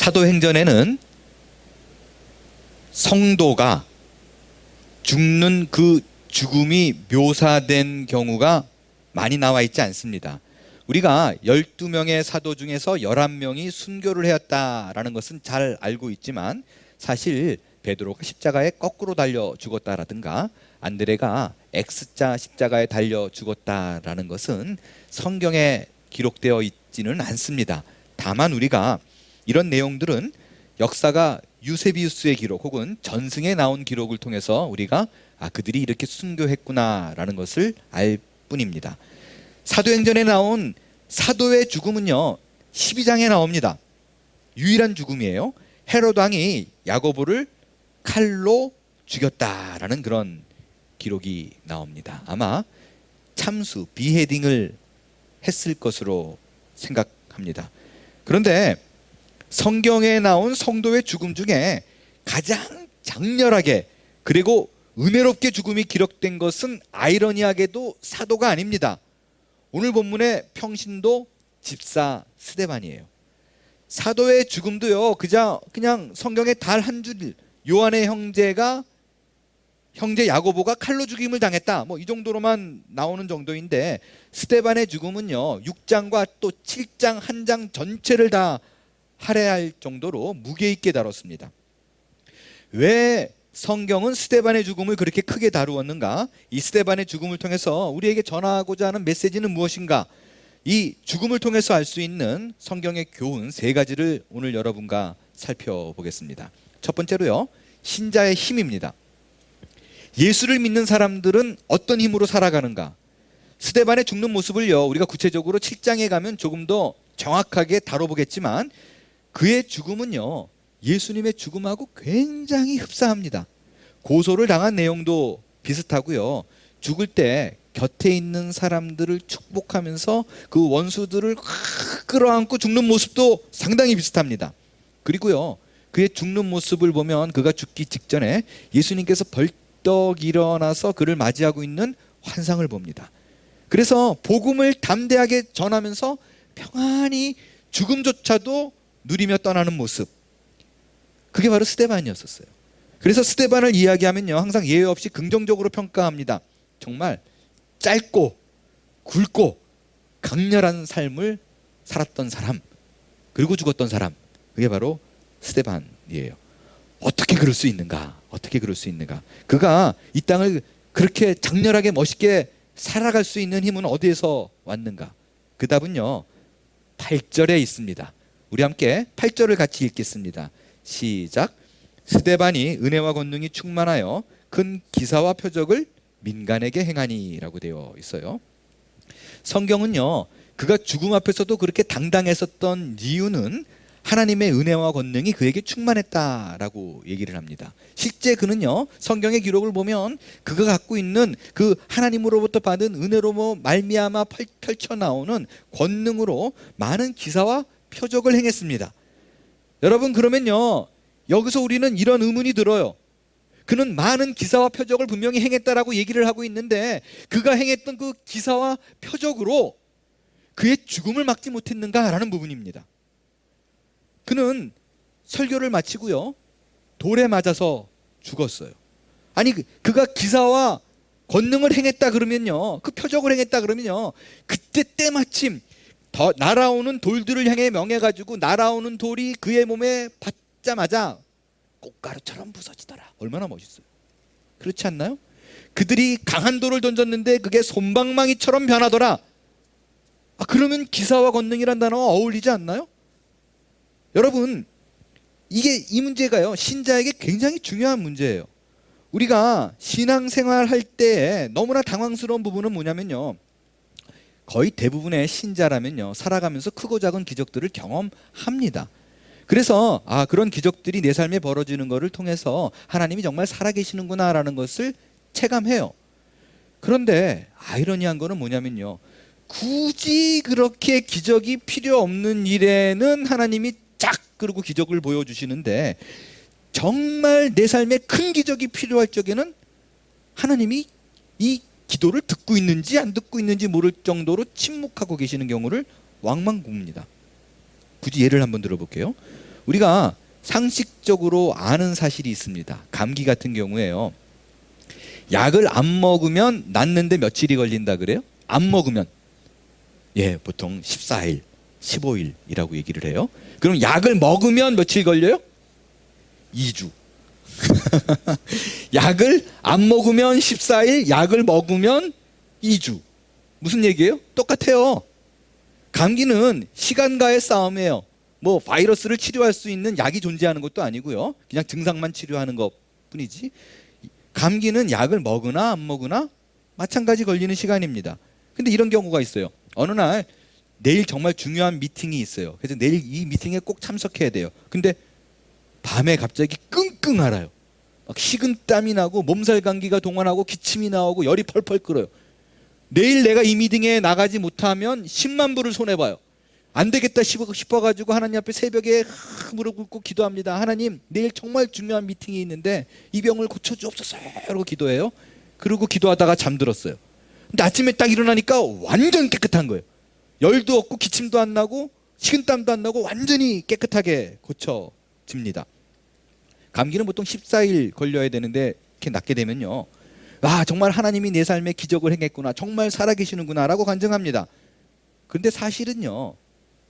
사도행전에는 성도가 죽는 그 죽음이 묘사된 경우가 많이 나와 있지 않습니다. 우리가 12명의 사도 중에서 11명이 순교를 하였다라는 것은 잘 알고 있지만, 사실 베드로가 십자가에 거꾸로 달려 죽었다라든가 안드레가 X자 십자가에 달려 죽었다라는 것은 성경에 기록되어 있지는 않습니다. 다만 우리가 이런 내용들은 역사가 유세비우스의 기록 혹은 전승에 나온 기록을 통해서 우리가 그들이 이렇게 순교했구나라는 것을 알 뿐입니다. 사도행전에 나온 사도의 죽음은요 12장에 나옵니다. 유일한 죽음이에요. 헤롯 왕이 야고보를 칼로 죽였다라는 그런 기록이 나옵니다. 아마 참수, 비헤딩을 했을 것으로 생각합니다. 그런데 성경에 나온 성도의 죽음 중에 가장 장렬하게 그리고 은혜롭게 죽음이 기록된 것은 아이러니하게도 사도가 아닙니다. 오늘 본문의 평신도 집사 스데반이에요. 사도의 죽음도요 그냥 성경의 달 한 줄, 요한의 형제 야고보가 칼로 죽임을 당했다, 이 정도로만 나오는 정도인데, 스데반의 죽음은요 6장과 또 7장 한 장 전체를 다 할애할 정도로 무게 있게 다뤘습니다. 왜 성경은 스데반의 죽음을 그렇게 크게 다루었는가? 이 스데반의 죽음을 통해서 우리에게 전하고자 하는 메시지는 무엇인가? 이 죽음을 통해서 알 수 있는 성경의 교훈 3가지를 오늘 여러분과 살펴보겠습니다. 첫 번째로요, 신자의 힘입니다. 예수를 믿는 사람들은 어떤 힘으로 살아가는가? 스데반의 죽는 모습을요 우리가 구체적으로 7장에 가면 조금 더 정확하게 다뤄보겠지만, 그의 죽음은요 예수님의 죽음하고 굉장히 흡사합니다. 고소를 당한 내용도 비슷하고요, 죽을 때 곁에 있는 사람들을 축복하면서 그 원수들을 끌어안고 죽는 모습도 상당히 비슷합니다. 그리고요 그의 죽는 모습을 보면 그가 죽기 직전에 예수님께서 벌떡 일어나서 그를 맞이하고 있는 환상을 봅니다. 그래서 복음을 담대하게 전하면서 평안히 죽음조차도 누리며 떠나는 모습, 그게 바로 스데반이었었어요. 그래서 스데반을 이야기하면요 항상 예외 없이 긍정적으로 평가합니다. 정말 짧고 굵고 강렬한 삶을 살았던 사람, 그리고 죽었던 사람, 그게 바로 스데반이에요. 어떻게 그럴 수 있는가? 어떻게 그럴 수 있는가? 그가 이 땅을 그렇게 장렬하게 멋있게 살아갈 수 있는 힘은 어디에서 왔는가? 그 답은요 8절에 있습니다. 우리 함께 8절을 같이 읽겠습니다. 시작. 스데반이 은혜와 권능이 충만하여 큰 기사와 표적을 민간에게 행하니 라고 되어 있어요. 성경은요 그가 죽음 앞에서도 그렇게 당당했었던 이유는 하나님의 은혜와 권능이 그에게 충만했다라고 얘기를 합니다. 실제 그는요 성경의 기록을 보면 그가 갖고 있는 그 하나님으로부터 받은 은혜로 말미암아 펼쳐나오는 권능으로 많은 기사와 표적을 행했습니다. 여러분, 그러면요 여기서 우리는 이런 의문이 들어요. 그는 많은 기사와 표적을 분명히 행했다라고 얘기를 하고 있는데, 그가 행했던 그 기사와 표적으로 그의 죽음을 막지 못했는가라는 부분입니다. 그는 설교를 마치고요 돌에 맞아서 죽었어요. 아니, 그가 기사와 권능을 행했다 그러면요, 그 표적을 행했다 그러면요, 그때 때마침 날아오는 돌들을 향해 명해가지고 날아오는 돌이 그의 몸에 받자마자 꽃가루처럼 부서지더라. 얼마나 멋있어요. 그렇지 않나요? 그들이 강한 돌을 던졌는데 그게 솜방망이처럼 변하더라. 그러면 기사와 권능이란 단어가 어울리지 않나요? 여러분, 이 문제가요 신자에게 굉장히 중요한 문제예요. 우리가 신앙생활 할 때 너무나 당황스러운 부분은 뭐냐면요, 거의 대부분의 신자라면요 살아가면서 크고 작은 기적들을 경험합니다. 그래서 그런 기적들이 내 삶에 벌어지는 것을 통해서 하나님이 정말 살아계시는구나 라는 것을 체감해요. 그런데 아이러니한 거는 뭐냐면요, 굳이 그렇게 기적이 필요 없는 일에는 하나님이 쫙 그러고 기적을 보여주시는데, 정말 내 삶에 큰 기적이 필요할 적에는 하나님이 이 기도를 듣고 있는지 안 듣고 있는지 모를 정도로 침묵하고 계시는 경우를 왕왕 봅니다. 굳이 예를 한번 들어볼게요. 우리가 상식적으로 아는 사실이 있습니다. 감기 같은 경우에요. 약을 안 먹으면 낫는데 며칠이 걸린다 그래요? 안 먹으면 보통 14일, 15일이라고 얘기를 해요. 그럼 약을 먹으면 며칠 걸려요? 2주. 약을 안 먹으면 14일, 약을 먹으면 2주. 무슨 얘기예요? 똑같아요. 감기는 시간과의 싸움이에요. 뭐 바이러스를 치료할 수 있는 약이 존재하는 것도 아니고요. 그냥 증상만 치료하는 것 뿐이지. 감기는 약을 먹으나 안 먹으나 마찬가지 걸리는 시간입니다. 근데 이런 경우가 있어요. 어느 날 내일 정말 중요한 미팅이 있어요. 그래서 내일 이 미팅에 꼭 참석해야 돼요. 근데 밤에 갑자기 끙끙 앓아요. 막 식은땀이 나고 몸살 감기가 동원하고 기침이 나오고 열이 펄펄 끓어요. 내일 내가 이 미팅에 나가지 못하면 10만 불을 손해봐요. 안 되겠다 싶어가지고 하나님 앞에 새벽에 무릎 꿇고 기도합니다. 하나님, 내일 정말 중요한 미팅이 있는데 이 병을 고쳐주옵소서 라고 기도해요. 그리고 기도하다가 잠들었어요. 근데 아침에 딱 일어나니까 완전 깨끗한 거예요. 열도 없고 기침도 안 나고 식은땀도 안 나고 완전히 깨끗하게 고쳐집니다. 감기는 보통 14일 걸려야 되는데 이렇게 낫게 되면요, 정말 하나님이 내 삶에 기적을 행했구나, 정말 살아계시는구나 라고 간증합니다. 그런데 사실은요,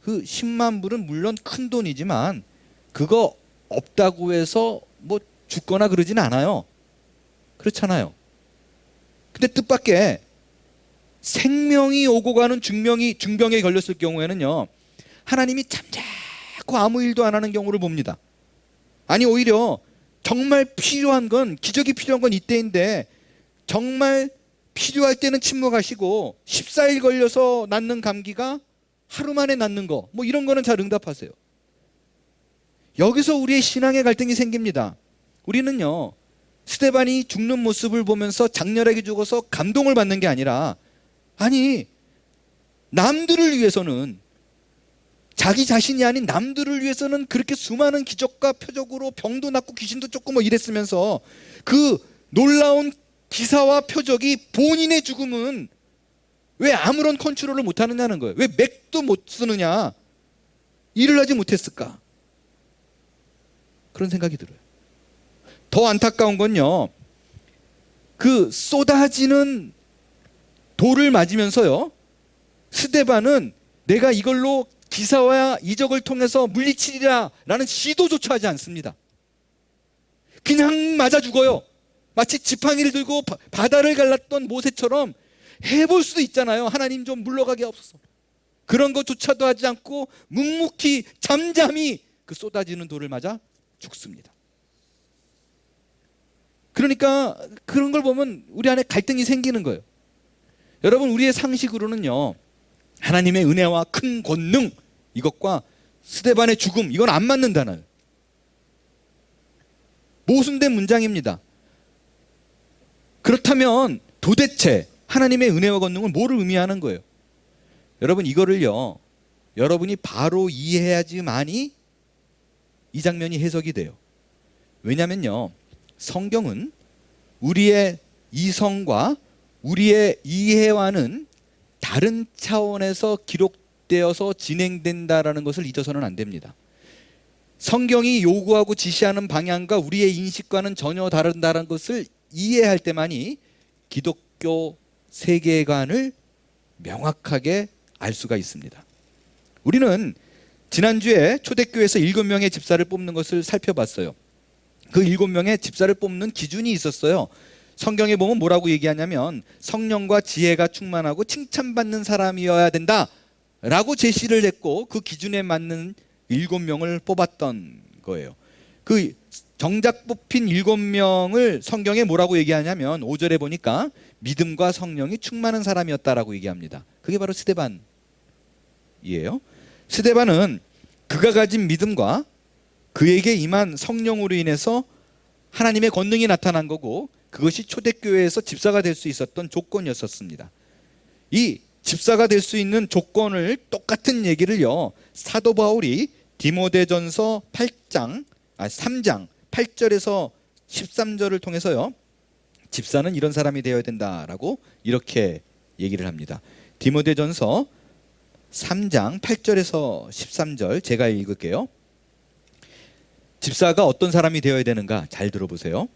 그 10만 불은 물론 큰 돈이지만 그거 없다고 해서 뭐 죽거나 그러진 않아요. 그렇잖아요. 근데 뜻밖의 생명이 오고 가는 중병에 걸렸을 경우에는요, 하나님이 잠자코 아무 일도 안 하는 경우를 봅니다. 아니, 오히려 정말 필요한 건, 기적이 필요한 건 이때인데 정말 필요할 때는 침묵하시고 14일 걸려서 낫는 감기가 하루 만에 낫는 거, 뭐 이런 거는 잘 응답하세요. 여기서 우리의 신앙의 갈등이 생깁니다. 우리는요, 스데반이 죽는 모습을 보면서 장렬하게 죽어서 감동을 받는 게 아니라, 아니, 남들을 위해서는, 자기 자신이 아닌 남들을 위해서는 그렇게 수많은 기적과 표적으로 병도 낫고 귀신도 쫓고 뭐 이랬으면서 그 놀라운 기사와 표적이 본인의 죽음은 왜 아무런 컨트롤을 못하느냐는 거예요. 왜 맥도 못 쓰느냐, 일을 하지 못했을까, 그런 생각이 들어요. 더 안타까운 건요, 그 쏟아지는 돌을 맞으면서요, 스데반은 내가 이걸로 기사와 이적을 통해서 물리치리라 라는 시도조차 하지 않습니다. 그냥 맞아 죽어요. 마치 지팡이를 들고 바다를 갈랐던 모세처럼 해볼 수도 있잖아요. 하나님 좀 물러가게 하옵소서. 그런 것조차도 하지 않고 묵묵히 잠잠히 그 쏟아지는 돌을 맞아 죽습니다. 그러니까 그런 걸 보면 우리 안에 갈등이 생기는 거예요. 여러분, 우리의 상식으로는요, 하나님의 은혜와 큰 권능, 이것과 스데반의 죽음, 이건 안 맞는다는 모순된 문장입니다. 그렇다면 도대체 하나님의 은혜와 권능은 뭐를 의미하는 거예요? 여러분, 이거를요, 여러분이 바로 이해해야지만이 이 장면이 해석이 돼요. 왜냐면요, 성경은 우리의 이성과 우리의 이해와는 다른 차원에서 기록되어서 진행된다라는 것을 잊어서는 안 됩니다. 성경이 요구하고 지시하는 방향과 우리의 인식과는 전혀 다른다는 것을 이해할 때만이 기독교 세계관을 명확하게 알 수가 있습니다. 우리는 지난주에 초대교회에서 7명의 집사를 뽑는 것을 살펴봤어요. 그 7명의 집사를 뽑는 기준이 있었어요. 성경에 보면 뭐라고 얘기하냐면 성령과 지혜가 충만하고 칭찬받는 사람이어야 된다 라고 제시를 했고, 그 기준에 맞는 7명을 뽑았던 거예요. 그 정작 뽑힌 7명을 성경에 뭐라고 얘기하냐면 5절에 보니까 믿음과 성령이 충만한 사람이었다라고 얘기합니다. 그게 바로 스데반이에요. 스데반은 그가 가진 믿음과 그에게 임한 성령으로 인해서 하나님의 권능이 나타난 거고, 그것이 초대교회에서 집사가 될 수 있었던 조건이었습니다. 이 집사가 될 수 있는 조건을, 똑같은 얘기를요, 사도 바울이 디모데전서 3장 8절에서 13절을 통해서요, 집사는 이런 사람이 되어야 된다라고 이렇게 얘기를 합니다. 디모데전서 3장 8절에서 13절 제가 읽을게요. 집사가 어떤 사람이 되어야 되는가? 잘 들어보세요.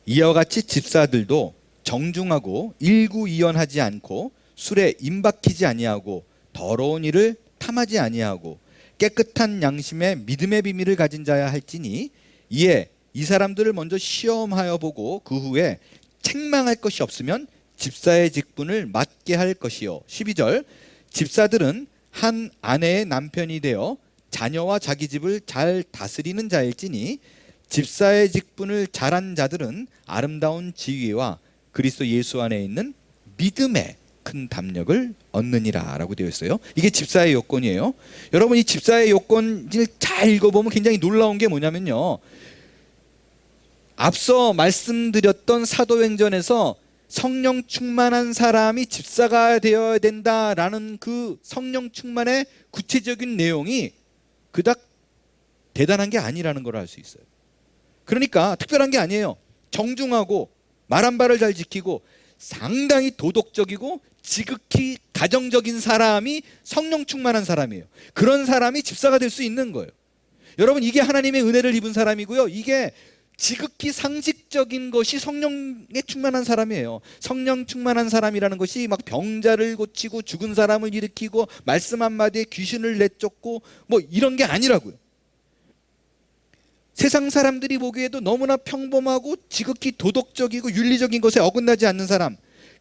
이와 같이 집사들도 정중하고 일구이연하지 않고 술에 임박히지 아니하고 더러운 일을 탐하지 아니하고 깨끗한 양심에 믿음의 비밀을 가진 자야 할지니, 이에 이 사람들을 먼저 시험하여 보고 그 후에 책망할 것이 없으면 집사의 직분을 맡게 할 것이요. 12절, 집사들은 한 아내의 남편이 되어 자녀와 자기 집을 잘 다스리는 자일지니, 집사의 직분을 잘한 자들은 아름다운 지위와 그리스도 예수 안에 있는 믿음의 큰 담력을 얻느니라 라고 되어 있어요. 이게 집사의 요건이에요. 여러분, 이 집사의 요건을 잘 읽어보면 굉장히 놀라운 게 뭐냐면요, 앞서 말씀드렸던 사도행전에서 성령 충만한 사람이 집사가 되어야 된다라는 그 성령 충만의 구체적인 내용이 그닥 대단한 게 아니라는 걸 알 수 있어요. 그러니까 특별한 게 아니에요. 정중하고 말 한 발을 잘 지키고 상당히 도덕적이고 지극히 가정적인 사람이 성령 충만한 사람이에요. 그런 사람이 집사가 될 수 있는 거예요. 여러분, 이게 하나님의 은혜를 입은 사람이고요, 이게 지극히 상식적인 것이 성령에 충만한 사람이에요. 성령 충만한 사람이라는 것이 막 병자를 고치고 죽은 사람을 일으키고 말씀 한마디에 귀신을 내쫓고 뭐 이런 게 아니라고요. 세상 사람들이 보기에도 너무나 평범하고 지극히 도덕적이고 윤리적인 것에 어긋나지 않는 사람,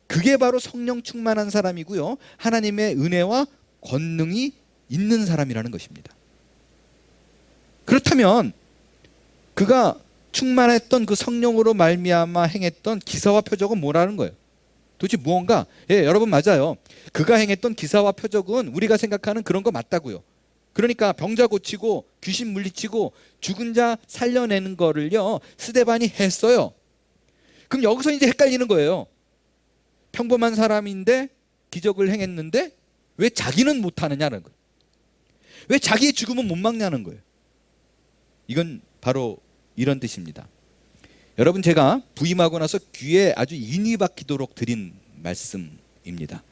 그게 바로 성령 충만한 사람이고요, 하나님의 은혜와 권능이 있는 사람이라는 것입니다. 그렇다면 그가 충만했던 그 성령으로 말미암아 행했던 기사와 표적은 뭐라는 거예요? 도대체 무언가? 예, 여러분, 맞아요. 그가 행했던 기사와 표적은 우리가 생각하는 그런 거 맞다고요. 그러니까 병자 고치고 귀신 물리치고 죽은 자 살려내는 거를요, 스데반이 했어요. 그럼 여기서 이제 헷갈리는 거예요. 평범한 사람인데 기적을 행했는데 왜 자기는 못하느냐는 거예요. 왜 자기의 죽음은 못 막냐는 거예요. 이건 바로 이런 뜻입니다. 여러분, 제가 부임하고 나서 귀에 아주 인이 박히도록 드린 말씀입니다.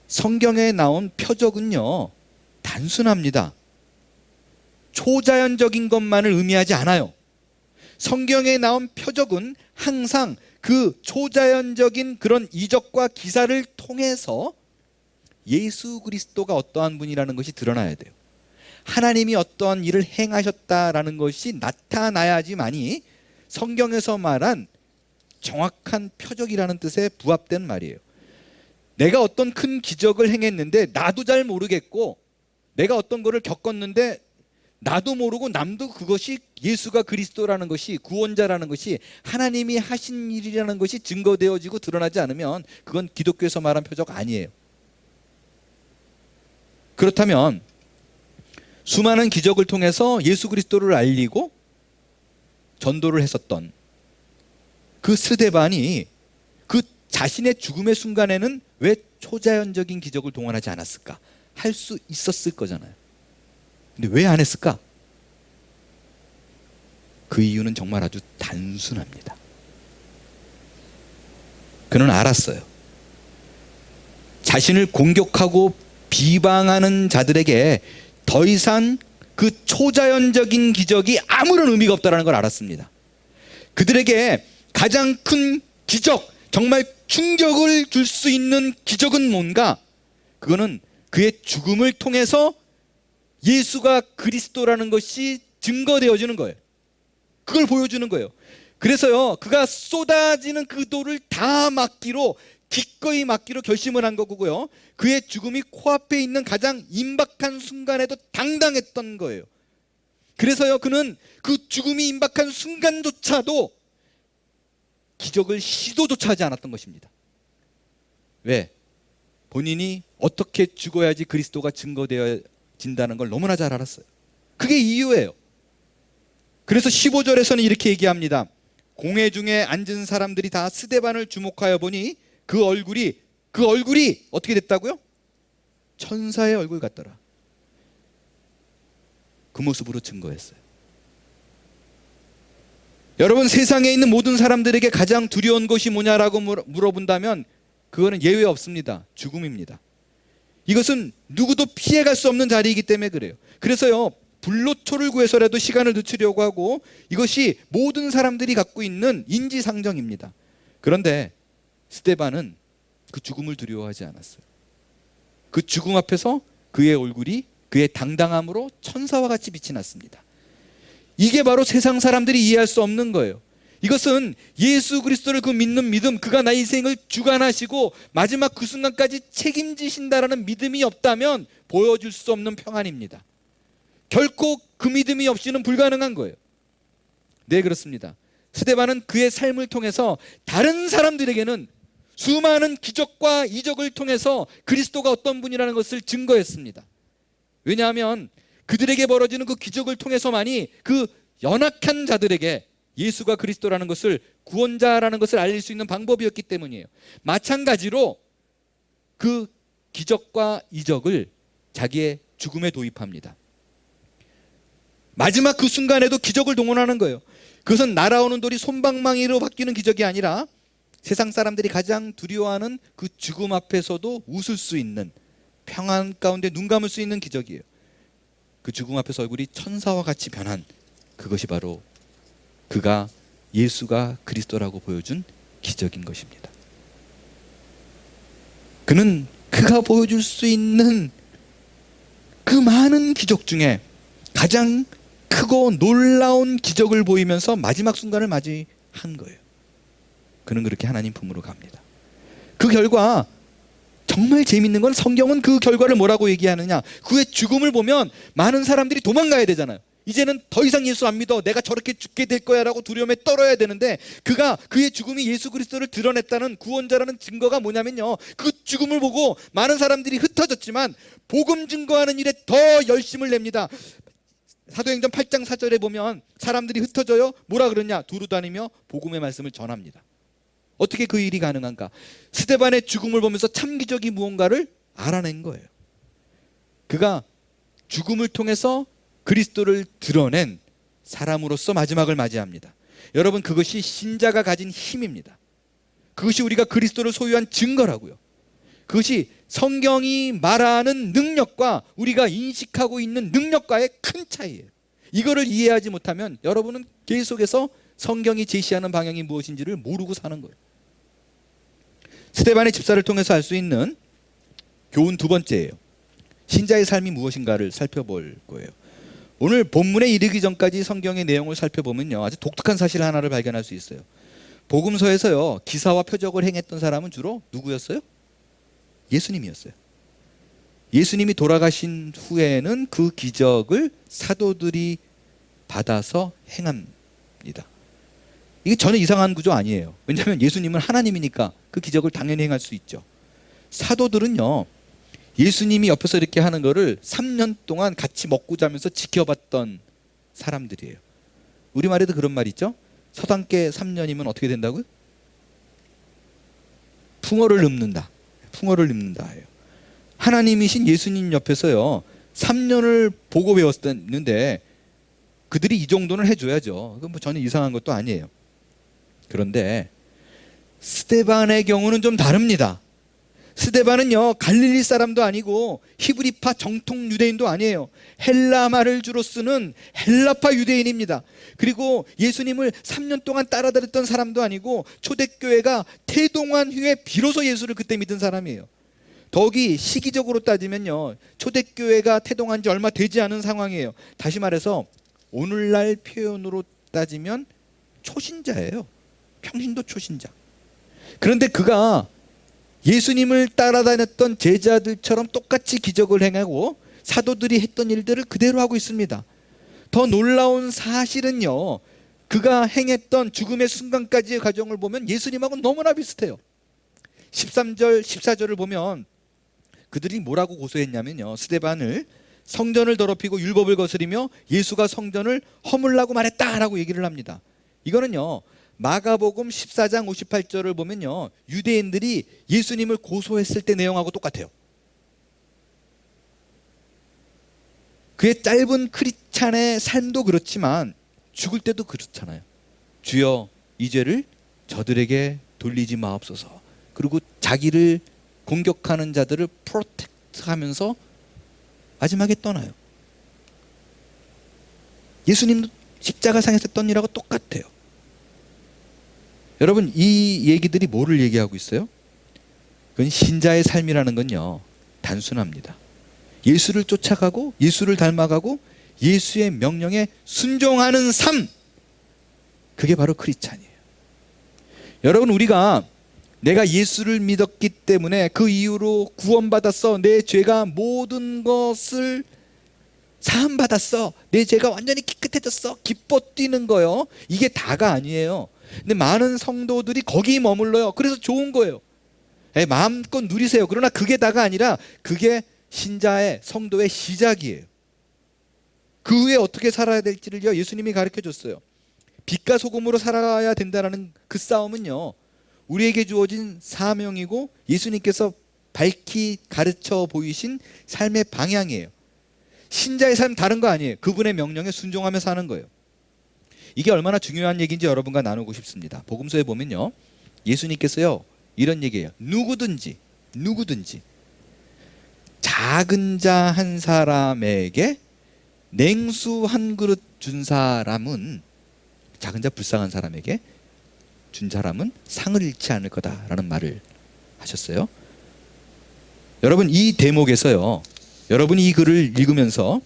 성경에 나온 표적은요, 단순합니다. 초자연적인 것만을 의미하지 않아요. 성경에 나온 표적은 항상 그 초자연적인 그런 이적과 기사를 통해서 예수 그리스도가 어떠한 분이라는 것이 드러나야 돼요. 하나님이 어떠한 일을 행하셨다라는 것이 나타나야지만이 성경에서 말한 정확한 표적이라는 뜻에 부합된 말이에요. 내가 어떤 큰 기적을 행했는데 나도 잘 모르겠고, 내가 어떤 거를 겪었는데 나도 모르고 남도 그것이 예수가 그리스도라는 것이, 구원자라는 것이 하나님이 하신 일이라는 것이 증거되어지고 드러나지 않으면 그건 기독교에서 말한 표적 아니에요. 그렇다면 수많은 기적을 통해서 예수 그리스도를 알리고 전도를 했었던 그 스데반이 그 자신의 죽음의 순간에는 왜 초자연적인 기적을 동원하지 않았을까? 할 수 있었을 거잖아요. 근데 왜 안 했을까? 그 이유는 정말 아주 단순합니다. 그는 알았어요. 자신을 공격하고 비방하는 자들에게 더 이상 그 초자연적인 기적이 아무런 의미가 없다는 걸 알았습니다. 그들에게 가장 큰 기적, 정말 충격을 줄 수 있는 기적은 뭔가? 그거는 그의 죽음을 통해서 예수가 그리스도라는 것이 증거되어지는 거예요. 그걸 보여주는 거예요. 그래서요, 그가 쏟아지는 그 돌을 다 막기로, 기꺼이 막기로 결심을 한 거고요, 그의 죽음이 코앞에 있는 가장 임박한 순간에도 당당했던 거예요. 그래서요, 그는 그 죽음이 임박한 순간조차도 기적을 시도조차 하지 않았던 것입니다. 왜? 본인이 어떻게 죽어야지 그리스도가 증거되어진다는 걸 너무나 잘 알았어요. 그게 이유예요. 그래서 15절에서는 이렇게 얘기합니다. 공회 중에 앉은 사람들이 다 스데반을 주목하여 보니 그 얼굴이 어떻게 됐다고요? 천사의 얼굴 같더라. 그 모습으로 증거했어요. 여러분, 세상에 있는 모든 사람들에게 가장 두려운 것이 뭐냐라고 물어본다면 그거는 예외 없습니다. 죽음입니다. 이것은 누구도 피해갈 수 없는 자리이기 때문에 그래요. 그래서요, 불로초를 구해서라도 시간을 늦추려고 하고, 이것이 모든 사람들이 갖고 있는 인지상정입니다. 그런데 스데반은 그 죽음을 두려워하지 않았어요. 그 죽음 앞에서 그의 얼굴이 그의 당당함으로 천사와 같이 빛이 났습니다. 이게 바로 세상 사람들이 이해할 수 없는 거예요. 이것은 예수 그리스도를 그 믿는 믿음, 그가 나의 인생을 주관하시고 마지막 그 순간까지 책임지신다라는 믿음이 없다면 보여줄 수 없는 평안입니다. 결코 그 믿음이 없이는 불가능한 거예요. 네, 그렇습니다. 스데반은 그의 삶을 통해서 다른 사람들에게는 수많은 기적과 이적을 통해서 그리스도가 어떤 분이라는 것을 증거했습니다. 왜냐하면 그들에게 벌어지는 그 기적을 통해서만이 그 연약한 자들에게 예수가 그리스도라는 것을, 구원자라는 것을 알릴 수 있는 방법이었기 때문이에요. 마찬가지로 그 기적과 이적을 자기의 죽음에 도입합니다. 마지막 그 순간에도 기적을 동원하는 거예요. 그것은 날아오는 돌이 솜방망이로 바뀌는 기적이 아니라 세상 사람들이 가장 두려워하는 그 죽음 앞에서도 웃을 수 있는, 평안 가운데 눈 감을 수 있는 기적이에요. 그 죽음 앞에서 얼굴이 천사와 같이 변한, 그것이 바로 그가 예수가 그리스도라고 보여준 기적인 것입니다. 그는 그가 보여줄 수 있는 그 많은 기적 중에 가장 크고 놀라운 기적을 보이면서 마지막 순간을 맞이한 거예요. 그는 그렇게 하나님 품으로 갑니다. 그 결과 정말 재밌는 건, 성경은 그 결과를 뭐라고 얘기하느냐, 그의 죽음을 보면 많은 사람들이 도망가야 되잖아요. 이제는 더 이상 예수 안 믿어, 내가 저렇게 죽게 될 거야 라고 두려움에 떨어야 되는데, 그의 죽음이 예수 그리스도를 드러냈다는, 구원자라는 증거가 뭐냐면요, 그 죽음을 보고 많은 사람들이 흩어졌지만 복음 증거하는 일에 더 열심을 냅니다. 사도행전 8장 4절에 보면 사람들이 흩어져요. 뭐라 그러냐, 두루 다니며 복음의 말씀을 전합니다. 어떻게 그 일이 가능한가? 스데반의 죽음을 보면서 참 기적이 무언가를 알아낸 거예요. 그가 죽음을 통해서 그리스도를 드러낸 사람으로서 마지막을 맞이합니다. 여러분, 그것이 신자가 가진 힘입니다. 그것이 우리가 그리스도를 소유한 증거라고요. 그것이 성경이 말하는 능력과 우리가 인식하고 있는 능력과의 큰 차이예요. 이거를 이해하지 못하면 여러분은 계속해서 성경이 제시하는 방향이 무엇인지를 모르고 사는 거예요. 스데반의 집사를 통해서 알 수 있는 교훈 두 번째예요. 신자의 삶이 무엇인가를 살펴볼 거예요. 오늘 본문에 이르기 전까지 성경의 내용을 살펴보면요, 아주 독특한 사실 하나를 발견할 수 있어요. 복음서에서요, 기사와 표적을 행했던 사람은 주로 누구였어요? 예수님이었어요. 예수님이 돌아가신 후에는 그 기적을 사도들이 받아서 행합니다. 이게 전혀 이상한 구조 아니에요. 왜냐하면 예수님은 하나님이니까 그 기적을 당연히 행할 수 있죠. 사도들은요, 예수님이 옆에서 이렇게 하는 거를 3년 동안 같이 먹고 자면서 지켜봤던 사람들이에요. 우리말에도 그런 말 있죠? 서당계 3년이면 어떻게 된다고요? 풍어를 নম্는다. 풍어를 읊는다. 하나님이신 예수님 옆에서요, 3년을 보고 배웠는데 그들이 이 정도는 해줘야죠. 그건 뭐 전혀 이상한 것도 아니에요. 그런데 스데반의 경우는 좀 다릅니다. 스데반은요, 갈릴리 사람도 아니고 히브리파 정통 유대인도 아니에요. 헬라 말을 주로 쓰는 헬라파 유대인입니다. 그리고 예수님을 3년 동안 따라다녔던 사람도 아니고 초대교회가 태동한 후에 비로소 예수를 그때 믿은 사람이에요. 더욱이 시기적으로 따지면요, 초대교회가 태동한 지 얼마 되지 않은 상황이에요. 다시 말해서 오늘날 표현으로 따지면 초신자예요. 평신도 초신자. 그런데 그가 예수님을 따라다녔던 제자들처럼 똑같이 기적을 행하고 사도들이 했던 일들을 그대로 하고 있습니다. 더 놀라운 사실은요, 그가 행했던 죽음의 순간까지의 과정을 보면 예수님하고 너무나 비슷해요. 13절, 14절을 보면 그들이 뭐라고 고소했냐면요, 스데반을 성전을 더럽히고 율법을 거스리며 예수가 성전을 허물라고 말했다라고 얘기를 합니다. 이거는요, 마가복음 14장 58절을 보면요, 유대인들이 예수님을 고소했을 때 내용하고 똑같아요. 그의 짧은 크리스찬의 삶도 그렇지만 죽을 때도 그렇잖아요. 주여, 이 죄를 저들에게 돌리지 마옵소서. 그리고 자기를 공격하는 자들을 프로텍트하면서 마지막에 떠나요. 예수님도 십자가상에서 했던 일하고 똑같아요. 여러분, 이 얘기들이 뭐를 얘기하고 있어요? 그건 신자의 삶이라는 건요, 단순합니다. 예수를 쫓아가고 예수를 닮아가고 예수의 명령에 순종하는 삶, 그게 바로 크리스찬이에요. 여러분, 우리가 내가 예수를 믿었기 때문에 그 이후로 구원받았어, 내 죄가 모든 것을 사함받았어, 내 죄가 완전히 깨끗해졌어, 기뻐 뛰는 거요, 이게 다가 아니에요. 근데 많은 성도들이 거기 머물러요. 그래서 좋은 거예요. 마음껏 누리세요. 그러나 그게 다가 아니라 그게 신자의, 성도의 시작이에요. 그 후에 어떻게 살아야 될지를요, 예수님이 가르쳐 줬어요. 빛과 소금으로 살아야 된다는 그 싸움은요, 우리에게 주어진 사명이고 예수님께서 밝히 가르쳐 보이신 삶의 방향이에요. 신자의 삶 다른 거 아니에요. 그분의 명령에 순종하며 사는 거예요. 이게 얼마나 중요한 얘기인지 여러분과 나누고 싶습니다. 복음서에 보면요, 예수님께서요 이런 얘기해요. 누구든지 작은 자 한 사람에게 냉수 한 그릇 준 사람은, 작은 자 불쌍한 사람에게 준 사람은 상을 잃지 않을 거다라는 말을 하셨어요. 여러분, 이 대목에서요, 여러분이 이 글을 읽으면서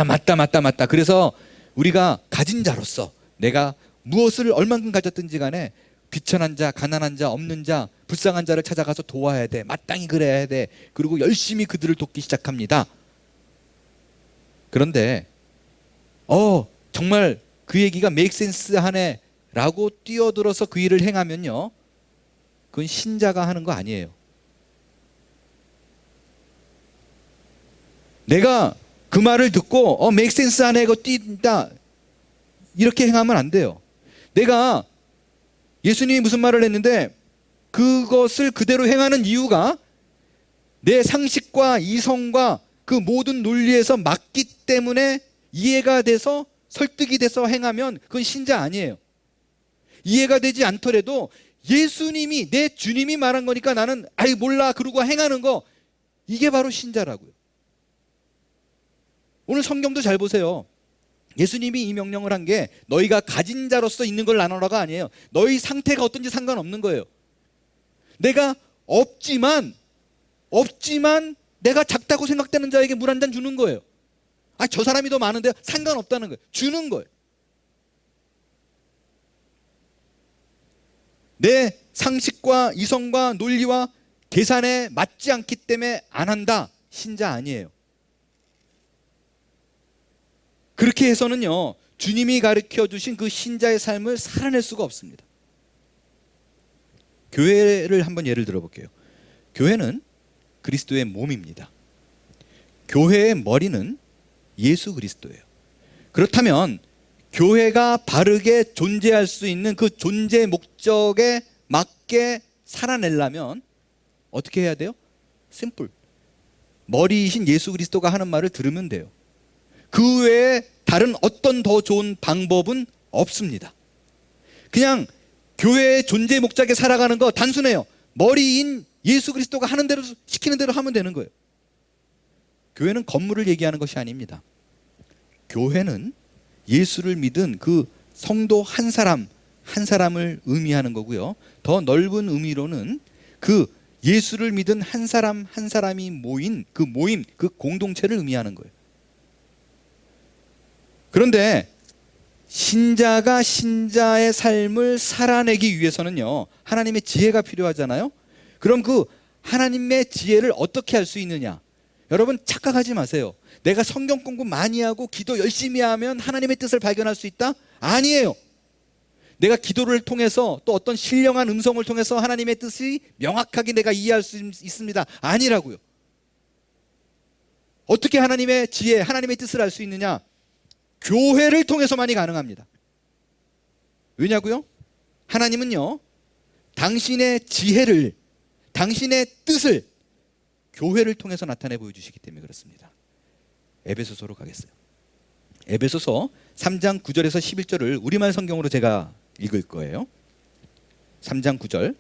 맞다. 그래서 우리가 가진 자로서 내가 무엇을 얼만큼 가졌든지 간에 비천한 자, 가난한 자, 없는 자, 불쌍한 자를 찾아가서 도와야 돼, 마땅히 그래야 돼, 그리고 열심히 그들을 돕기 시작합니다. 그런데 정말 그 얘기가 make sense 하네 라고 뛰어들어서 그 일을 행하면요, 그건 신자가 하는 거 아니에요. 내가 그 말을 듣고 make sense 하네, 이거 뛴다, 이렇게 행하면 안 돼요. 내가 예수님이 무슨 말을 했는데 그것을 그대로 행하는 이유가 내 상식과 이성과 그 모든 논리에서 맞기 때문에 이해가 돼서 설득이 돼서 행하면 그건 신자 아니에요. 이해가 되지 않더라도 예수님이, 내 주님이 말한 거니까 나는 몰라 그러고 행하는 거, 이게 바로 신자라고요. 오늘 성경도 잘 보세요. 예수님이 이 명령을 한 게 너희가 가진 자로서 있는 걸 나누라가 아니에요. 너희 상태가 어떤지 상관없는 거예요. 내가 없지만 내가 작다고 생각되는 자에게 물 한 잔 주는 거예요. 저 사람이 더 많은데 상관없다는 거예요. 주는 거예요. 내 상식과 이성과 논리와 계산에 맞지 않기 때문에 안 한다, 신자 아니에요. 그렇게 해서는요, 주님이 가르쳐 주신 그 신자의 삶을 살아낼 수가 없습니다. 교회를 한번 예를 들어볼게요. 교회는 그리스도의 몸입니다. 교회의 머리는 예수 그리스도예요. 그렇다면 교회가 바르게 존재할 수 있는 그 존재 목적에 맞게 살아내려면 어떻게 해야 돼요? 심플. 머리이신 예수 그리스도가 하는 말을 들으면 돼요. 그 외에 다른 어떤 더 좋은 방법은 없습니다. 그냥 교회의 존재 목적에 살아가는 거 단순해요. 머리인 예수 그리스도가 하는 대로, 시키는 대로 하면 되는 거예요. 교회는 건물을 얘기하는 것이 아닙니다. 교회는 예수를 믿은 그 성도 한 사람을 의미하는 거고요. 더 넓은 의미로는 그 예수를 믿은 한 사람이 모인 그 모임, 그 공동체를 의미하는 거예요. 그런데 신자가 신자의 삶을 살아내기 위해서는요, 하나님의 지혜가 필요하잖아요. 그럼 그 하나님의 지혜를 어떻게 할 수 있느냐? 여러분, 착각하지 마세요. 내가 성경 공부 많이 하고 기도 열심히 하면 하나님의 뜻을 발견할 수 있다? 아니에요. 내가 기도를 통해서 또 어떤 신령한 음성을 통해서 하나님의 뜻이 명확하게 내가 이해할 수 있습니다. 아니라고요. 어떻게 하나님의 지혜, 하나님의 뜻을 알 수 있느냐? 교회를 통해서만이 가능합니다. 왜냐고요? 하나님은요, 당신의 지혜를, 당신의 뜻을 교회를 통해서 나타내 보여주시기 때문에 그렇습니다. 에베소서로 가겠어요. 에베소서 3장 9절에서 11절을 우리말 성경으로 제가 읽을 거예요. 3장 9절.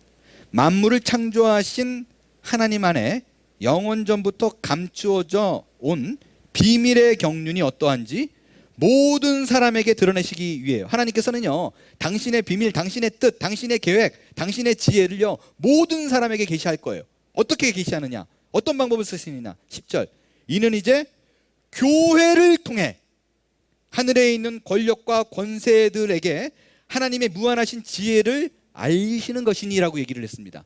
만물을 창조하신 하나님 안에 영원 전부터 감추어져 온 비밀의 경륜이 어떠한지 모든 사람에게 드러내시기 위해요. 하나님께서는요, 당신의 비밀, 당신의 뜻, 당신의 계획, 당신의 지혜를요, 모든 사람에게 계시할 거예요. 어떻게 계시하느냐? 어떤 방법을 쓰시느냐? 10절. 이는 이제 교회를 통해 하늘에 있는 권력과 권세들에게 하나님의 무한하신 지혜를 알리시는 것이니라고 얘기를 했습니다.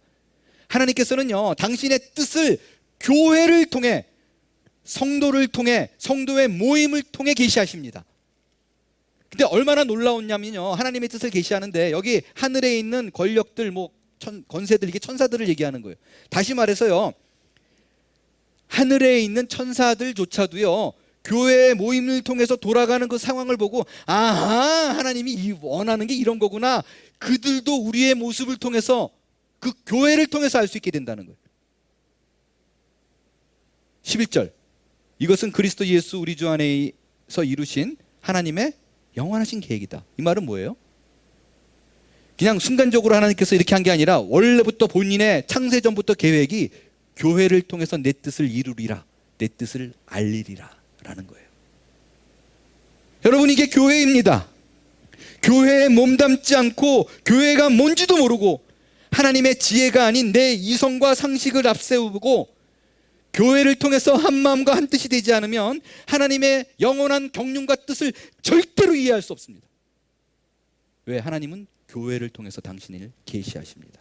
하나님께서는요, 당신의 뜻을 교회를 통해, 성도를 통해, 성도의 모임을 통해 계시하십니다. 근데 얼마나 놀라웠냐면요, 하나님의 뜻을 계시하는데 여기 하늘에 있는 권력들, 권세들, 이게 천사들을 얘기하는 거예요. 다시 말해서요, 하늘에 있는 천사들조차도요, 교회의 모임을 통해서 돌아가는 그 상황을 보고, 아하, 하나님이 원하는 게 이런 거구나, 그들도 우리의 모습을 통해서, 그 교회를 통해서 알 수 있게 된다는 거예요. 11절. 이것은 그리스도 예수 우리 주 안에서 이루신 하나님의 영원하신 계획이다. 이 말은 뭐예요? 그냥 순간적으로 하나님께서 이렇게 한 게 아니라 원래부터 본인의 창세전부터 계획이 교회를 통해서 내 뜻을 이루리라, 내 뜻을 알리리라 라는 거예요. 여러분, 이게 교회입니다. 교회에 몸담지 않고 교회가 뭔지도 모르고 하나님의 지혜가 아닌 내 이성과 상식을 앞세우고 교회를 통해서 한 마음과 한 뜻이 되지 않으면 하나님의 영원한 경륜과 뜻을 절대로 이해할 수 없습니다. 왜? 하나님은 교회를 통해서 당신을 계시하십니다.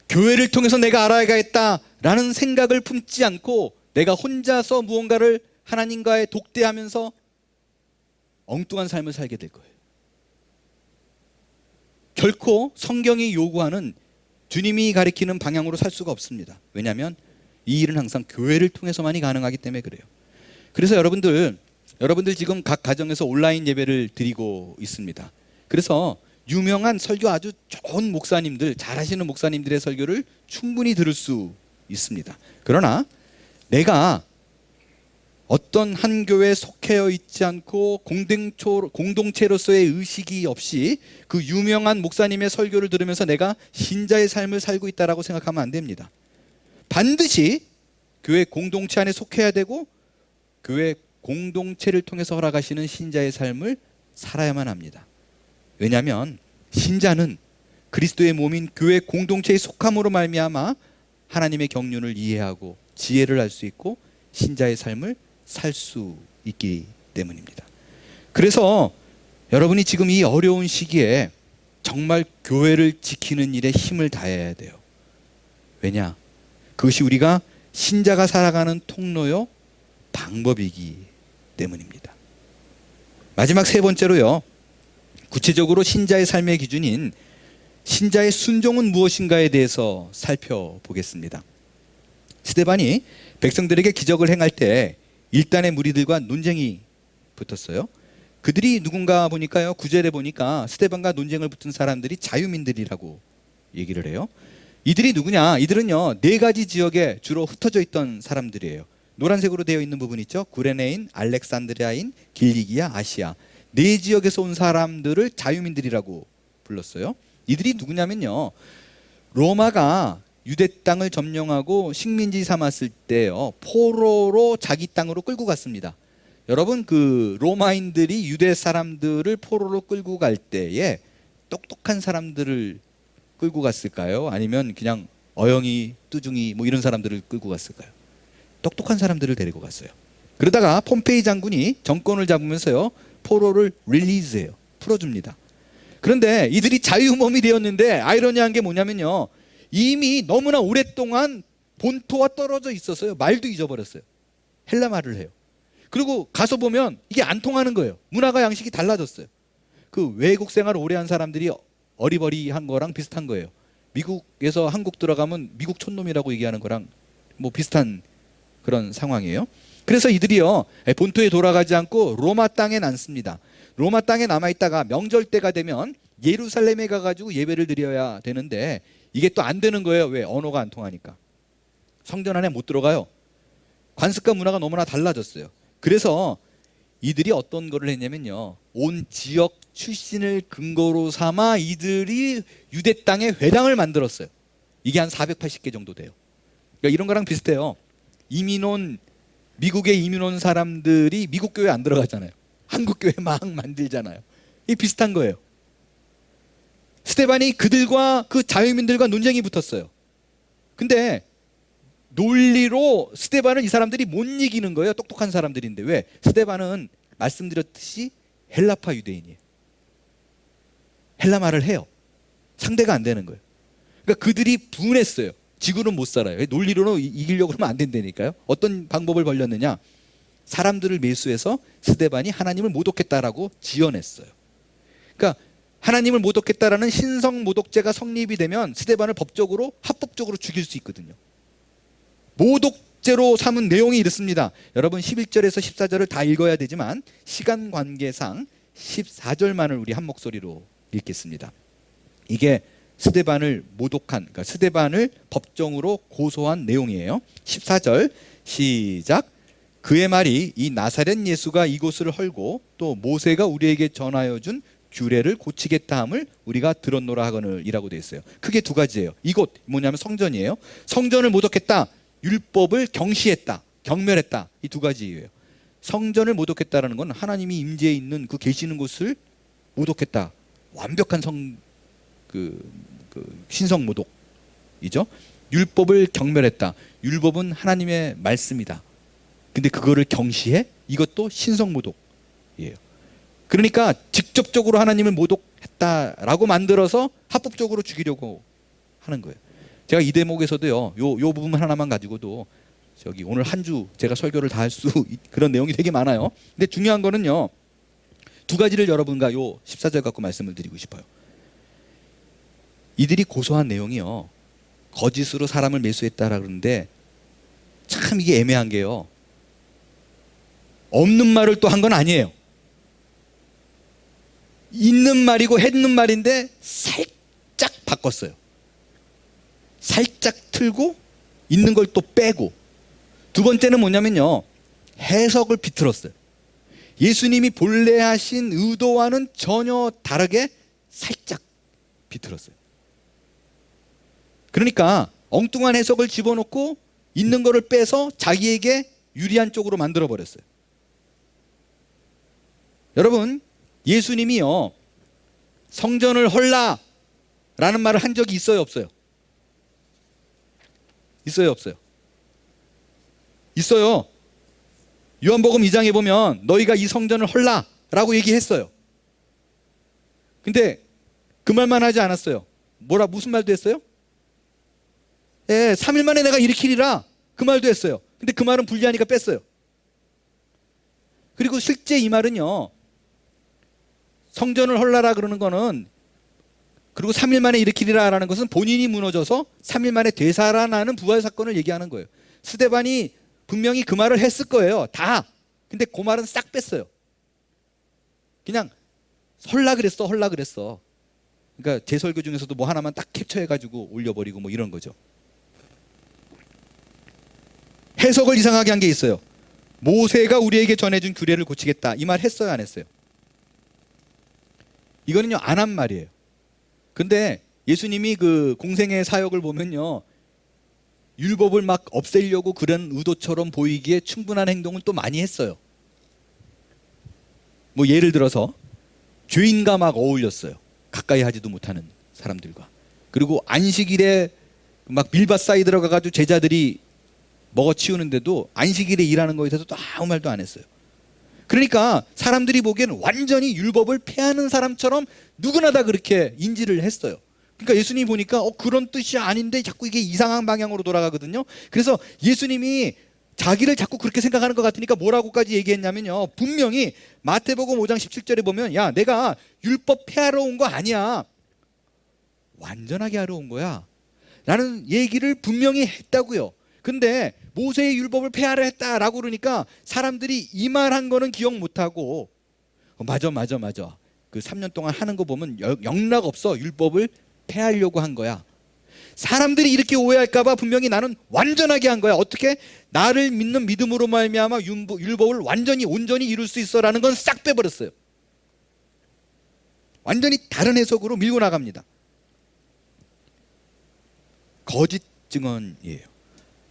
교회를 통해서 내가 알아야겠다라는 생각을 품지 않고 내가 혼자서 무언가를 하나님과의 독대하면서 엉뚱한 삶을 살게 될 거예요. 결코 성경이 요구하는, 주님이 가리키는 방향으로 살 수가 없습니다. 왜냐하면 이 일은 항상 교회를 통해서만이 가능하기 때문에 그래요. 그래서 여러분들 지금 각 가정에서 온라인 예배를 드리고 있습니다. 그래서 유명한 설교 아주 좋은 목사님들, 잘하시는 목사님들의 설교를 충분히 들을 수 있습니다. 그러나 내가 어떤 한 교회에 속해 있지 않고 공동체로서의 의식이 없이 그 유명한 목사님의 설교를 들으면서 내가 신자의 삶을 살고 있다라고 생각하면 안 됩니다. 반드시 교회 공동체 안에 속해야 되고 교회 공동체를 통해서 허락하시는 신자의 삶을 살아야만 합니다. 왜냐하면 신자는 그리스도의 몸인 교회 공동체에 속함으로 말미암아 하나님의 경륜을 이해하고 지혜를 알 수 있고 신자의 삶을 살 수 있기 때문입니다. 그래서 여러분이 지금 이 어려운 시기에 정말 교회를 지키는 일에 힘을 다해야 돼요. 왜냐? 그것이 우리가 신자가 살아가는 통로요, 방법이기 때문입니다. 마지막 세 번째로요, 구체적으로 신자의 삶의 기준인 신자의 순종은 무엇인가에 대해서 살펴보겠습니다. 스데반이 백성들에게 기적을 행할 때 일단의 무리들과 논쟁이 붙었어요. 그들이 누군가 보니까요, 9절에 보니까 스데반과 논쟁을 붙은 사람들이 자유민들이라고 얘기를 해요. 이들이 누구냐? 이들은요, 4가지 지역에 주로 흩어져 있던 사람들이에요. 노란색으로 되어 있는 부분 있죠? 구레네인, 알렉산드리아인, 길리기아, 아시아. 4지역에서 온 사람들을 자유민들이라고 불렀어요. 이들이 누구냐면요, 로마가 유대 땅을 점령하고 식민지 삼았을 때요, 포로로 자기 땅으로 끌고 갔습니다. 여러분, 그 로마인들이 유대 사람들을 포로로 끌고 갈 때에 똑똑한 사람들을 끌고 갔을까요? 아니면 그냥 어영이, 뚜중이 이런 사람들을 끌고 갔을까요? 똑똑한 사람들을 데리고 갔어요. 그러다가 폼페이 장군이 정권을 잡으면서요, 포로를 릴리즈해요. 풀어줍니다. 그런데 이들이 자유몸이 되었는데 아이러니한 게 뭐냐면요, 이미 너무나 오랫동안 본토와 떨어져 있었어요. 말도 잊어버렸어요. 헬라 말을 해요. 그리고 가서 보면 이게 안 통하는 거예요. 문화가 양식이 달라졌어요. 그 외국 생활을 오래 한 사람들이 어리버리한 거랑 비슷한 거예요. 미국에서 한국 들어가면 미국 촌놈이라고 얘기하는 거랑 비슷한 그런 상황이에요. 그래서 이들이요, 본토에 돌아가지 않고 로마 땅에 남습니다. 로마 땅에 남아있다가 명절 때가 되면 예루살렘에 가가지고 예배를 드려야 되는데 이게 또 안 되는 거예요. 왜? 언어가 안 통하니까. 성전 안에 못 들어가요. 관습과 문화가 너무나 달라졌어요. 그래서 이들이 어떤 거를 했냐면요, 온 지역 출신을 근거로 삼아 이들이 유대 땅에 회당을 만들었어요. 이게 한 480개 정도 돼요. 그러니까 이런 거랑 비슷해요. 이민 온 미국에 이민 온 사람들이 미국 교회 안 들어가잖아요. 한국 교회 막 만들잖아요. 이 비슷한 거예요. 스데반이 그들과 그 자유민들과 논쟁이 붙었어요. 근데 논리로 스데반을 이 사람들이 못 이기는 거예요. 똑똑한 사람들인데. 왜? 스데반은 말씀드렸듯이 헬라파 유대인이에요. 헬라 말을 해요. 상대가 안 되는 거예요. 그러니까 그들이 분했어요. 지구는 못 살아요. 논리로는 이기려고 하면 안 된다니까요. 어떤 방법을 벌였느냐? 사람들을 매수해서 스데반이 하나님을 모독했다라고 지어냈어요. 그러니까 하나님을 모독했다라는 신성 모독죄가 성립이 되면 스데반을 법적으로 합법적으로 죽일 수 있거든요. 모독죄로 삼은 내용이 이렇습니다. 여러분 11절에서 14절을 다 읽어야 되지만 시간 관계상 14절만을 우리 한 목소리로 읽겠습니다. 이게 스데반을 모독한, 그러니까 스데반을 법정으로 고소한 내용이에요. 14절 시작. 그의 말이 이 나사렛 예수가 이곳을 헐고 또 모세가 우리에게 전하여 준 규례를 고치겠다 함을 우리가 들었노라 하거늘 이라고 되어 있어요. 크게 두 가지예요. 이곳 뭐냐면 성전이에요. 성전을 모독했다, 율법을 경시했다, 경멸했다. 이 두 가지예요. 성전을 모독했다라는 건 하나님이 임재해 있는 그 계시는 곳을 모독했다. 완벽한 신성 모독이죠. 율법을 경멸했다. 율법은 하나님의 말씀이다. 근데 그거를 경시해? 이것도 신성 모독이에요. 그러니까 직접적으로 하나님을 모독했다라고 만들어서 합법적으로 죽이려고 하는 거예요. 제가 이 대목에서도요, 요 부분 하나만 가지고도 저기 오늘 한 주 제가 설교를 다 할 수 그런 내용이 되게 많아요. 근데 중요한 거는요, 두 가지를 여러분과 요 14절 갖고 말씀을 드리고 싶어요. 이들이 고소한 내용이요, 거짓으로 사람을 매수했다라 그러는데 참 이게 애매한 게요, 없는 말을 또 한 건 아니에요. 있는 말이고 했는 말인데 살짝 바꿨어요. 살짝 틀고 있는 걸 또 빼고. 두 번째는 뭐냐면요, 해석을 비틀었어요. 예수님이 본래 하신 의도와는 전혀 다르게 살짝 비틀었어요. 그러니까 엉뚱한 해석을 집어넣고 있는 거를 빼서 자기에게 유리한 쪽으로 만들어 버렸어요. 여러분, 예수님이요, 성전을 헐라 라는 말을 한 적이 있어요, 없어요? 있어요, 없어요? 있어요. 요한복음 2장에 보면 너희가 이 성전을 헐라 라고 얘기했어요. 근데 그 말만 하지 않았어요. 무슨 말도 했어요? 3일 만에 내가 일으키리라, 그 말도 했어요. 근데 그 말은 불리하니까 뺐어요. 그리고 실제 이 말은요, 성전을 헐라라 그러는 거는, 그리고 3일 만에 일으키리라 라는 것은 본인이 무너져서 3일 만에 되살아나는 부활 사건을 얘기하는 거예요. 스데반이 분명히 그 말을 했을 거예요, 다. 근데 그 말은 싹 뺐어요. 그냥 헐라 그랬어, 헐라 그랬어. 그러니까 제 설교 중에서도 뭐 하나만 딱 캡처해가지고 올려버리고 뭐 이런 거죠. 해석을 이상하게 한 게 있어요. 모세가 우리에게 전해준 규례를 고치겠다, 이 말 했어요, 안 했어요? 이거는요, 안 한 말이에요. 근데 예수님이 그 공생의 사역을 보면요, 율법을 막 없애려고 그런 의도처럼 보이기에 충분한 행동을 또 많이 했어요. 뭐 예를 들어서 죄인과 막 어울렸어요. 가까이 하지도 못하는 사람들과. 그리고 안식일에 막 밀밭 사이 들어가가지고 제자들이 먹어치우는데도 안식일에 일하는 거에 대해서 또 아무 말도 안 했어요. 그러니까 사람들이 보기에는 완전히 율법을 폐하는 사람처럼 누구나 다 그렇게 인지를 했어요. 그러니까 예수님이 보니까 그런 뜻이 아닌데 자꾸 이게 이상한 방향으로 돌아가거든요. 그래서 예수님이 자기를 자꾸 그렇게 생각하는 것 같으니까 뭐라고까지 얘기했냐면요, 분명히 마태복음 5장 17절에 보면, 야, 내가 율법 폐하러 온 거 아니야, 완전하게 하러 온 거야 라는 얘기를 분명히 했다고요. 근데 모세의 율법을 폐하려 했다라고 그러니까 사람들이 이 말한 거는 기억 못하고, 맞아 그 3년 동안 하는 거 보면 영락 없어, 율법을 폐하려고 한 거야. 사람들이 이렇게 오해할까 봐 분명히 나는 완전하게 한 거야. 어떻게? 나를 믿는 믿음으로 말미암아 율법을 완전히 온전히 이룰 수 있어라는 건 싹 빼버렸어요. 완전히 다른 해석으로 밀고 나갑니다. 거짓 증언이에요.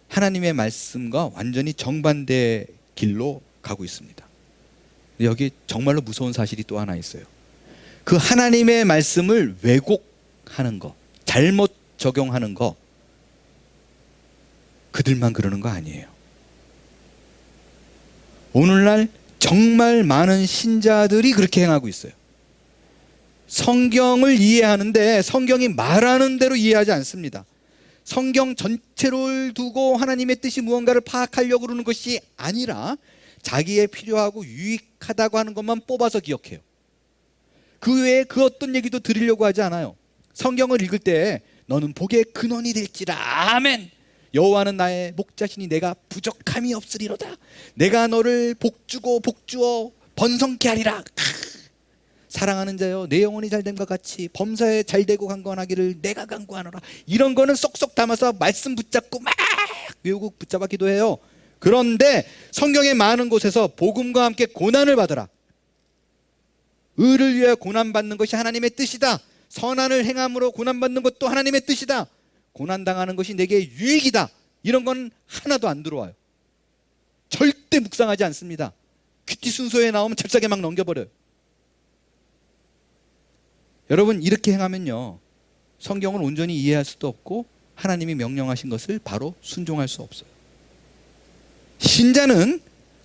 하나님의 말씀과 완전히 정반대 길로 가고 있습니다. 여기 정말로 무서운 사실이 또 하나 있어요. 그 하나님의 말씀을 왜곡하는 거, 잘못 적용하는 거, 그들만 그러는 거 아니에요. 오늘날 정말 많은 신자들이 그렇게 행하고 있어요. 성경을 이해하는데 성경이 말하는 대로 이해하지 않습니다. 성경 전체를 두고 하나님의 뜻이 무언가를 파악하려고 그러는 것이 아니라 자기의 필요하고 유익하다고 하는 것만 뽑아서 기억해요. 그 외에 그 어떤 얘기도 들으려고 하지 않아요. 성경을 읽을 때 너는 복의 근원이 될지라 아멘. 여호와는 나의 목자시니 내가 부족함이 없으리로다. 내가 너를 복주고 복주어 번성케 하리라. 사랑하는 자여 내 영혼이 잘됨과 같이 범사에 잘되고 강건하기를 내가 간구하노라. 이런 거는 쏙쏙 담아서 말씀 붙잡고 막 외우고 붙잡아 기도해요. 그런데 성경의 많은 곳에서 복음과 함께 고난을 받으라. 의를 위하여 고난받는 것이 하나님의 뜻이다. 선한을 행함으로 고난받는 것도 하나님의 뜻이다. 고난당하는 것이 내게 유익이다. 이런 건 하나도 안 들어와요. 절대 묵상하지 않습니다. 큐티 순서에 나오면 잽싸게 막 넘겨버려요. 여러분 이렇게 행하면요, 성경을 온전히 이해할 수도 없고 하나님이 명령하신 것을 바로 순종할 수 없어요. 신자는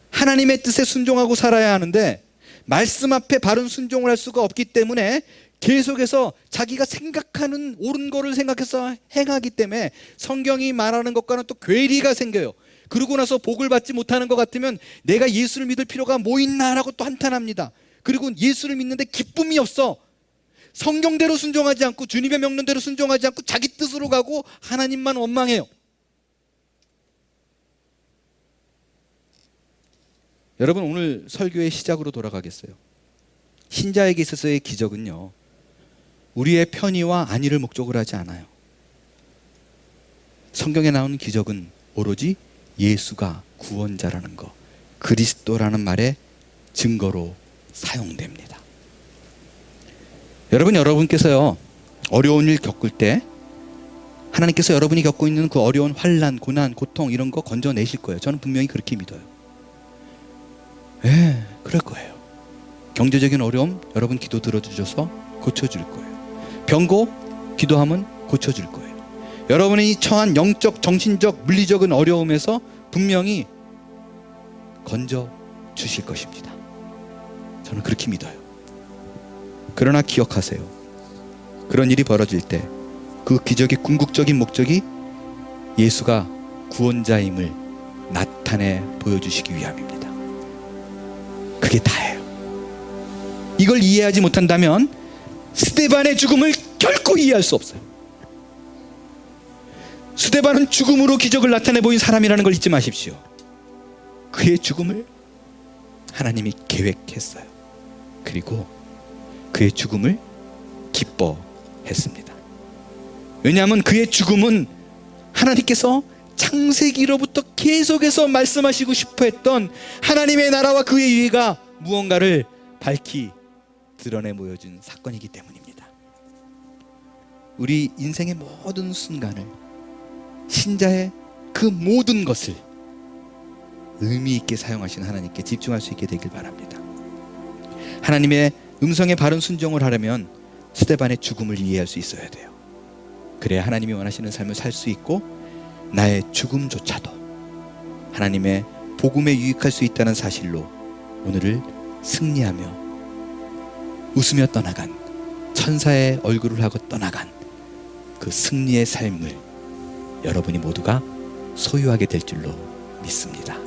하나님의 뜻에 순종하고 살아야 하는데 말씀 앞에 바른 순종을 할 수가 없기 때문에 계속해서 자기가 생각하는 옳은 거를 생각해서 행하기 때문에 성경이 말하는 것과는 또 괴리가 생겨요. 그러고 나서 복을 받지 못하는 것 같으면 내가 예수를 믿을 필요가 뭐 있나라고 또 한탄합니다. 그리고 예수를 믿는데 기쁨이 없어. 성경대로 순종하지 않고 주님의 명령대로 순종하지 않고 자기 뜻으로 가고 하나님만 원망해요. 여러분 오늘 설교의 시작으로 돌아가겠어요. 신자에게 있어서의 기적은요, 우리의 편의와 안위를 목적으로 하지 않아요. 성경에 나오는 기적은 오로지 예수가 구원자라는 것, 그리스도라는 말의 증거로 사용됩니다. 여러분께서요 어려운 일 겪을 때 하나님께서 여러분이 겪고 있는 그 어려운 환난, 고난, 고통 이런 거 건져내실 거예요. 저는 분명히 그렇게 믿어요. 그럴 거예요. 경제적인 어려움 여러분 기도 들어주셔서 고쳐줄 거예요. 병고 기도하면 고쳐줄 거예요. 여러분이 처한 영적, 정신적, 물리적인 어려움에서 분명히 건져 주실 것입니다. 저는 그렇게 믿어요. 그러나 기억하세요. 그런 일이 벌어질 때 그 기적의 궁극적인 목적이 예수가 구원자임을 나타내 보여주시기 위함입니다. 그게 다예요. 이걸 이해하지 못한다면 스데반의 죽음을 결코 이해할 수 없어요. 스데반은 죽음으로 기적을 나타내 보인 사람이라는 걸 잊지 마십시오. 그의 죽음을 하나님이 계획했어요. 그리고 그의 죽음을 기뻐했습니다. 왜냐하면 그의 죽음은 하나님께서 창세기로부터 계속해서 말씀하시고 싶어 했던 하나님의 나라와 그의 유의가 무언가를 밝히 드러내 보여준 사건이기 때문입니다. 우리 인생의 모든 순간을, 신자의 그 모든 것을 의미 있게 사용하신 하나님께 집중할 수 있게 되길 바랍니다. 하나님의 음성에 바른 순종을 하려면 스데반의 죽음을 이해할 수 있어야 돼요. 그래야 하나님이 원하시는 삶을 살 수 있고 나의 죽음조차도 하나님의 복음에 유익할 수 있다는 사실로 오늘을 승리하며 웃으며 떠나간, 천사의 얼굴을 하고 떠나간 그 승리의 삶을 여러분이 모두가 소유하게 될 줄로 믿습니다.